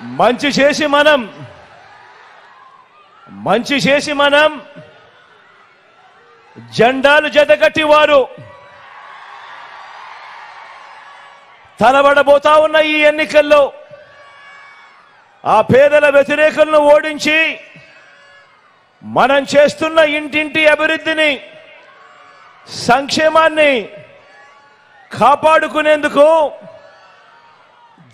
మంచి చేసి మనం జెండాలు జతకట్టి వారు తలబడబోతా ఉన్న ఈ ఎన్నికల్లో ఆ పేదల వ్యతిరేకులను ఓడించి మనం చేస్తున్న ఇంటింటి అభివృద్ధిని సంక్షేమాన్ని కాపాడుకునేందుకు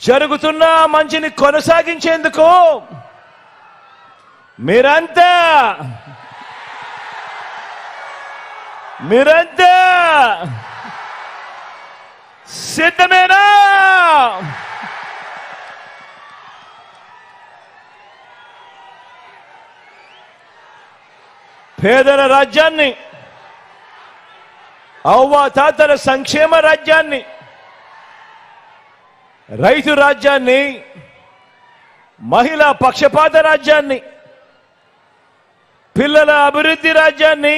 జరుగుతున్న మంచిని కొనసాగించేందుకు మీరంతా సిద్ధమేనా? పేదల రాజ్యాన్ని, అవ్వాతాతల సంక్షేమ రాజ్యాన్ని, రైతు రాజ్యాన్ని, మహిళా పక్షపాత రాజ్యాన్ని, పిల్లల అభివృద్ధి రాజ్యాన్ని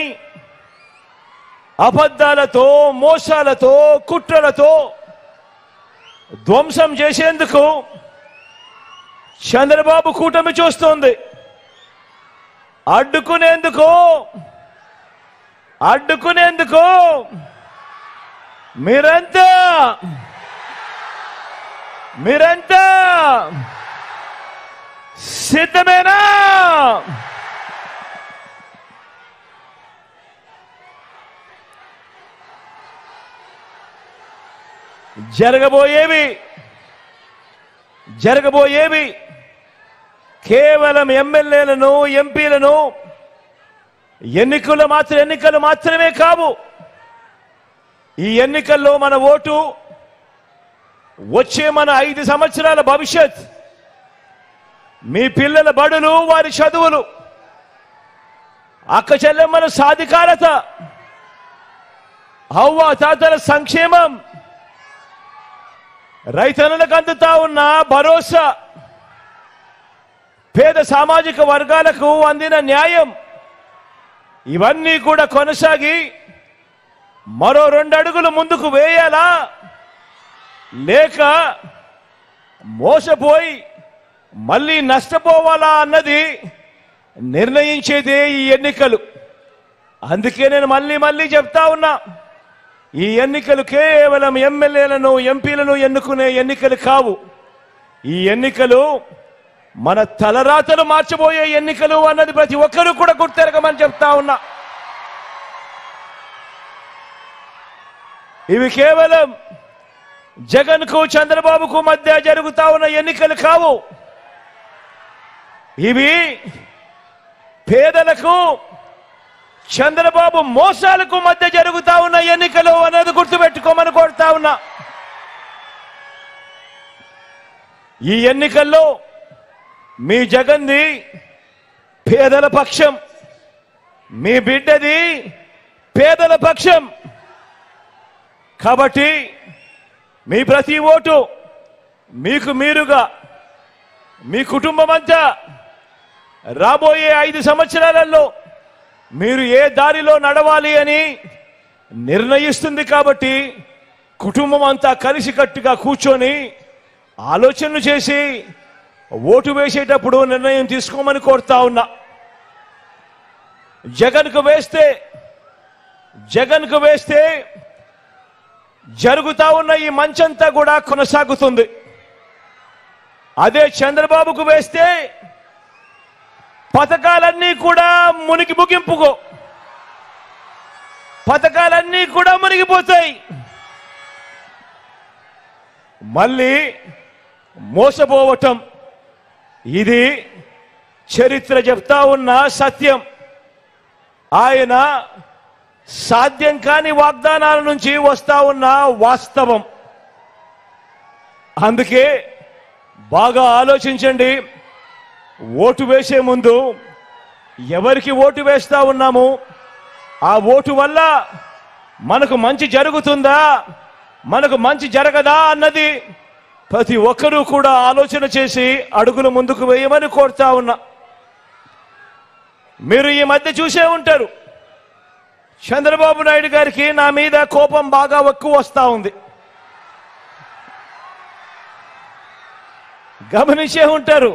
అబద్ధాలతో, మోసాలతో, కుట్రలతో ధ్వంసం చేసేందుకు చంద్రబాబు కూటమి చూస్తోంది. అడ్డుకునేందుకు మీరంతా సిద్ధమేనా? జరగబోయేవి కేవలం ఎమ్మెల్యేలను, ఎంపీలను ఎన్నికలు మాత్రమే కావు. ఈ ఎన్నికల్లో మన ఓటు వచ్చే మన 5 సంవత్సరాల భవిష్యత్, మీ పిల్లల బడులు, వారి చదువులు, అక్క చెల్లెమ్మల సాధికారత, అవ్వ తాతల సంక్షేమం, రైతన్నులకు అందుతా ఉన్న భరోసా, పేద సామాజిక వర్గాలకు అందిన న్యాయం, ఇవన్నీ కూడా కొనసాగి మరో 2 అడుగులు ముందుకు వేయాలా, లేక మోసపోయి మళ్ళీ నష్టపోవాలా అన్నది నిర్ణయించేదే ఈ ఎన్నికలు. అందుకే నేను మళ్ళీ చెప్తా ఉన్నా, ఈ ఎన్నికలు కేవలం ఎమ్మెల్యేలను, ఎంపీలను ఎన్నుకునే ఎన్నికలు కావు. ఈ ఎన్నికలు మన తలరాతలు మార్చబోయే ఎన్నికలు అన్నది ప్రతి ఒక్కరూ కూడా గుర్తెరగమని చెప్తా ఉన్నా. ఇవి కేవలం జగన్కు, చంద్రబాబుకు మధ్య జరుగుతా ఉన్న ఎన్నికలు కావు. ఇవి పేదలకు, చంద్రబాబు మోసాలకు మధ్య జరుగుతా ఉన్న ఎన్నికలు అనేది గుర్తుపెట్టుకోమని కోరుతా ఉన్నా. ఈ ఎన్నికల్లో మీ జగన్ది పేదల పక్షం, మీ బిడ్డది పేదల పక్షం. కాబట్టి మీ ప్రతి ఓటు మీకు మీరుగా, మీ కుటుంబం అంతా రాబోయే 5 సంవత్సరాలలో మీరు ఏ దారిలో నడవాలి అని నిర్ణయిస్తుంది. కాబట్టి కుటుంబం అంతా కలిసికట్టుగా కూర్చొని ఆలోచనలు చేసి ఓటు వేసేటప్పుడు నిర్ణయం తీసుకోమని కోరుతా ఉన్నా. జగన్కు వేస్తే జరుగుతా ఉన్న ఈ మంచంతా కూడా కొనసాగుతుంది. అదే చంద్రబాబుకు వేస్తే పథకాలన్నీ కూడా మునిగిపోతాయి. మళ్ళీ మోసపోవటం, ఇది చరిత్ర చెప్తా ఉన్న సత్యం. ఆయన సాధ్యం కాని వాగ్దానాల నుంచి వస్తా ఉన్న వాస్తవం. అందుకే బాగా ఆలోచించండి. ఓటు వేసే ముందు ఎవరికి ఓటు వేస్తా ఉన్నాము, ఆ ఓటు వల్ల మనకు మంచి జరుగుతుందా, మనకు మంచి జరగదా అన్నది ప్రతి ఒక్కరూ కూడా ఆలోచన చేసి అడుగులు ముందుకు వేయమని కోరుతా ఉన్నా. మీరు ఈ మధ్య చూసే ఉంటారు, చంద్రబాబు నాయుడు గారికి నా మీద కోపం బాగా ఎక్కువ వస్తా ఉంది. గమనించే ఉంటారు.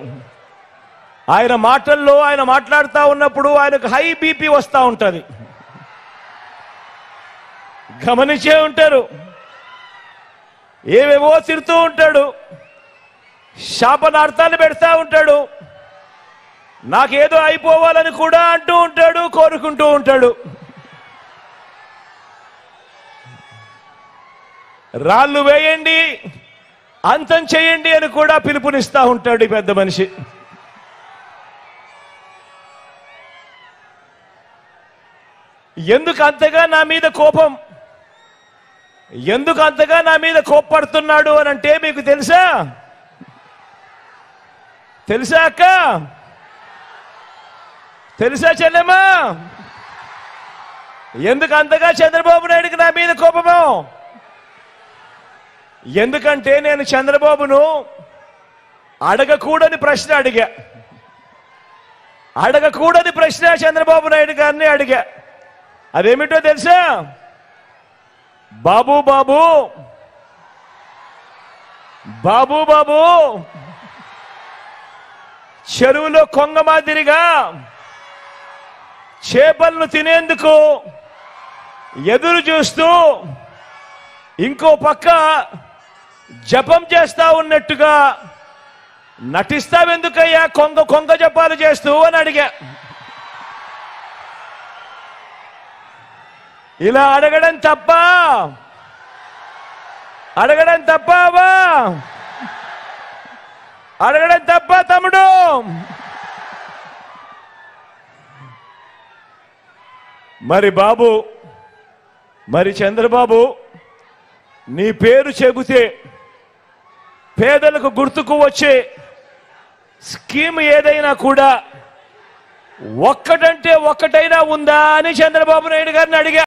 ఆయన మాటల్లో ఆయన మాట్లాడుతూ ఉన్నప్పుడు ఆయనకు హై బీపీ వస్తూ ఉంటుంది. గమనించే ఉంటారు. ఏవేవో తిడుతూ ఉంటాడు, శాపనార్థాలు పెడతా ఉంటాడు, నాకేదో అయిపోవాలని కూడా అంటూ ఉంటాడు, కోరుకుంటూ ఉంటాడు. రాళ్ళు వేయండి, అంతం చేయండి అని కూడా పిలుపునిస్తా ఉంటాడు ఈ పెద్ద మనిషి. ఎందుకు అంతగా నా మీద కోపం, ఎందుకు అంతగా నా మీద కోప్పడుతున్నాడు అని అంటే మీకు తెలుసా? తెలుసా అక్క? తెలుసా చెల్లెమ్మా? ఎందుకు అంతగా చంద్రబాబు నాయుడుకి నా మీద కోపమో? ఎందుకంటే నేను చంద్రబాబును అడగకూడని ప్రశ్న అడిగా. అడగకూడని ప్రశ్న చంద్రబాబు నాయుడు గారిని అడిగా. అదేమిటో తెలుసా? బాబు బాబు బాబు బాబు చెరువులో కొంగ మాదిరిగా చేపలను తినేందుకు ఎదురు చూస్తూ ఇంకో పక్క జపం చేస్తా ఉన్నట్టుగా నటిస్తావెందుకయ్యా కొంగ కొంగ జపాలు చేస్తూ అని అడిగా. ఇలా అడగడం తప్ప? అడగడం తప్పవా? అడగడం తప్ప తమ్ముడు? మరి బాబు, మరి చంద్రబాబు, నీ పేరు చెబితే పేదలకు గుర్తుకు వచ్చే స్కీమ్ ఏదైనా కూడా ఒక్కటంటే ఒక్కటైనా ఉందా అని చంద్రబాబు నాయుడు గారిని అడిగా.